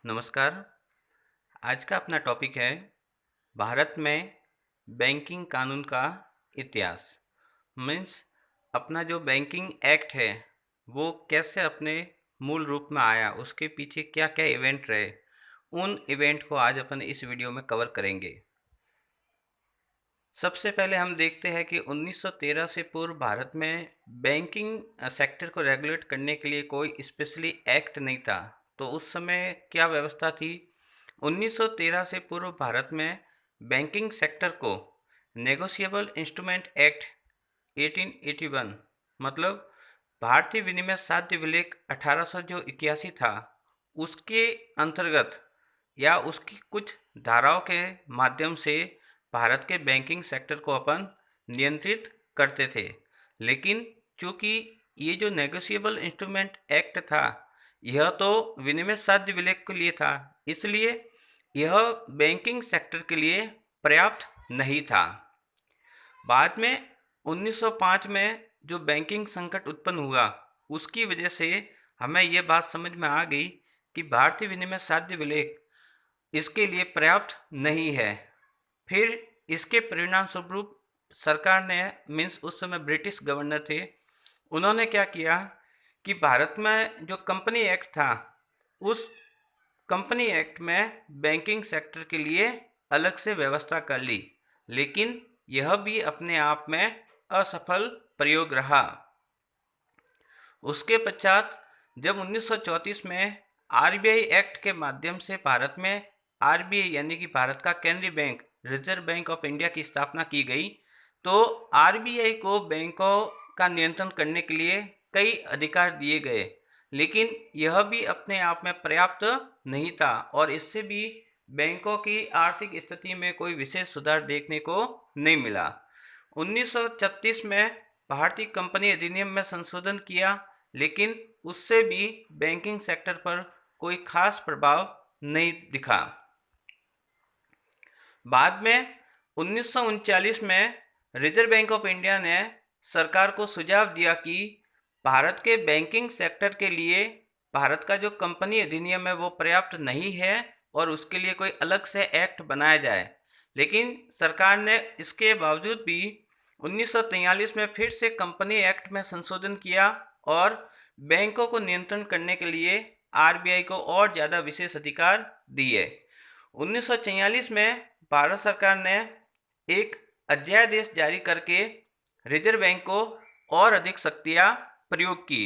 नमस्कार। आज का अपना टॉपिक है भारत में बैंकिंग कानून का इतिहास। मीन्स अपना जो बैंकिंग एक्ट है वो कैसे अपने मूल रूप में आया, उसके पीछे क्या क्या इवेंट रहे, उन इवेंट को आज अपन इस वीडियो में कवर करेंगे। सबसे पहले हम देखते हैं कि 1913 से पूर्व भारत में बैंकिंग सेक्टर को रेगुलेट करने के लिए कोई स्पेशली एक्ट नहीं था। तो उस समय क्या व्यवस्था थी? 1913 से पूर्व भारत में बैंकिंग सेक्टर को नेगोशिएबल इंस्ट्रूमेंट एक्ट 1881 मतलब भारतीय विनिमय साध्य विलेख 1800 जो 81 था, उसके अंतर्गत या उसकी कुछ धाराओं के माध्यम से भारत के बैंकिंग सेक्टर को अपन नियंत्रित करते थे। लेकिन चूंकि ये जो नेगोशिएबल इंस्ट्रूमेंट एक्ट था यह तो विनिमय साध्य विलेख के लिए था, इसलिए यह बैंकिंग सेक्टर के लिए पर्याप्त नहीं था। बाद में 1905 में जो बैंकिंग संकट उत्पन्न हुआ उसकी वजह से हमें यह बात समझ में आ गई कि भारतीय विनिमय साध्य विलेख इसके लिए पर्याप्त नहीं है। फिर इसके परिणाम स्वरूप सरकार ने, मीन्स उस समय ब्रिटिश गवर्नर थे, उन्होंने क्या किया कि भारत में जो कंपनी एक्ट था उस कंपनी एक्ट में बैंकिंग सेक्टर के लिए अलग से व्यवस्था कर ली, लेकिन यह भी अपने आप में असफल प्रयोग रहा। उसके पश्चात जब 1934 में आरबीआई एक्ट के माध्यम से भारत में आरबीआई यानी कि भारत का केंद्रीय bank reserve bank of India की स्थापना की गई, तो आरबीआई को बैंकों का नियंत्रण करने के लिए कई अधिकार दिए गए, लेकिन यह भी अपने आप में पर्याप्त नहीं था और इससे भी बैंकों की आर्थिक स्थिति में कोई विशेष सुधार देखने को नहीं मिला। 1936 में भारतीय कंपनी अधिनियम में संशोधन किया, लेकिन उससे भी बैंकिंग सेक्टर पर कोई खास प्रभाव नहीं दिखा। बाद में 1939 में रिजर्व बैंक ऑफ इंडिया ने सरकार को सुझाव दिया कि भारत के बैंकिंग सेक्टर के लिए भारत का जो कंपनी अधिनियम है वो पर्याप्त नहीं है और उसके लिए कोई अलग से एक्ट बनाया जाए। लेकिन सरकार ने इसके बावजूद भी 1943 में फिर से कंपनी एक्ट में संशोधन किया और बैंकों को नियंत्रण करने के लिए आरबीआई को और ज़्यादा विशेष अधिकार दिए। 1944 में भारत सरकार ने एक अध्यादेश जारी करके रिजर्व बैंक को और अधिक शक्तियां प्रयोग की।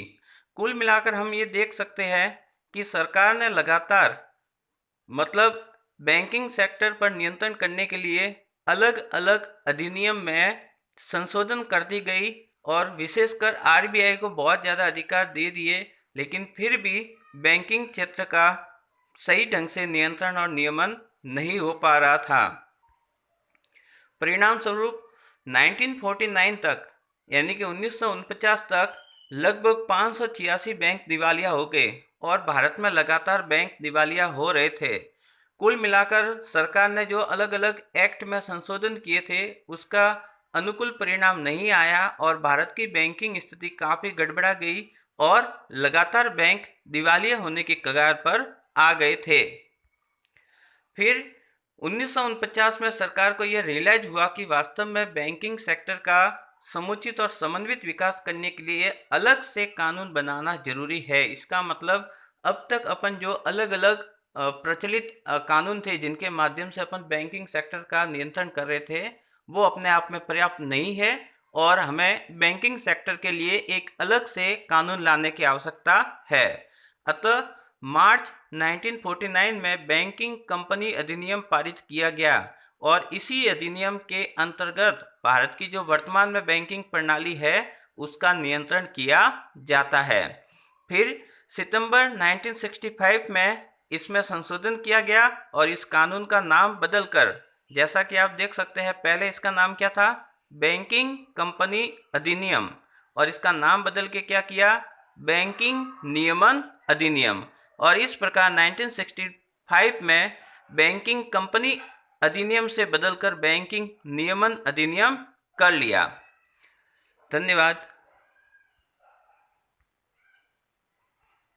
कुल मिलाकर हम ये देख सकते हैं कि सरकार ने लगातार, मतलब बैंकिंग सेक्टर पर नियंत्रण करने के लिए अलग अलग अधिनियम में संशोधन कर दी गई और विशेषकर आरबीआई को बहुत ज़्यादा अधिकार दे दिए, लेकिन फिर भी बैंकिंग क्षेत्र का सही ढंग से नियंत्रण और नियमन नहीं हो पा रहा था। परिणाम स्वरूप 1949 तक यानी कि 1949 तक लगभग 586 बैंक दिवालिया हो गए और भारत में लगातार बैंक दिवालिया हो रहे थे। कुल मिलाकर सरकार ने जो अलग अलग एक्ट में संशोधन किए थे उसका अनुकूल परिणाम नहीं आया और भारत की बैंकिंग स्थिति काफ़ी गड़बड़ा गई और लगातार बैंक दिवालिया होने की कगार पर आ गए थे। फिर 1949 में सरकार को यह रियलाइज हुआ कि वास्तव में बैंकिंग सेक्टर का समुचित और समन्वित विकास करने के लिए अलग से कानून बनाना जरूरी है। इसका मतलब अब तक अपन जो अलग अलग प्रचलित कानून थे जिनके माध्यम से अपन बैंकिंग सेक्टर का नियंत्रण कर रहे थे वो अपने आप में पर्याप्त नहीं है और हमें बैंकिंग सेक्टर के लिए एक अलग से कानून लाने की आवश्यकता है। अतः मार्च 1949 में बैंकिंग कंपनी अधिनियम पारित किया गया और इसी अधिनियम के अंतर्गत भारत की जो वर्तमान में बैंकिंग प्रणाली है उसका नियंत्रण किया जाता है। फिर सितंबर 1965 में इसमें संशोधन किया गया और इस कानून का नाम बदलकर, जैसा कि आप देख सकते हैं, पहले इसका नाम क्या था? बैंकिंग कंपनी अधिनियम, और इसका नाम बदल के क्या किया? बैंकिंग नियमन अधिनियम। और इस प्रकार 1965 में बैंकिंग कंपनी अधिनियम से बदलकर बैंकिंग नियमन अधिनियम कर लिया। धन्यवाद।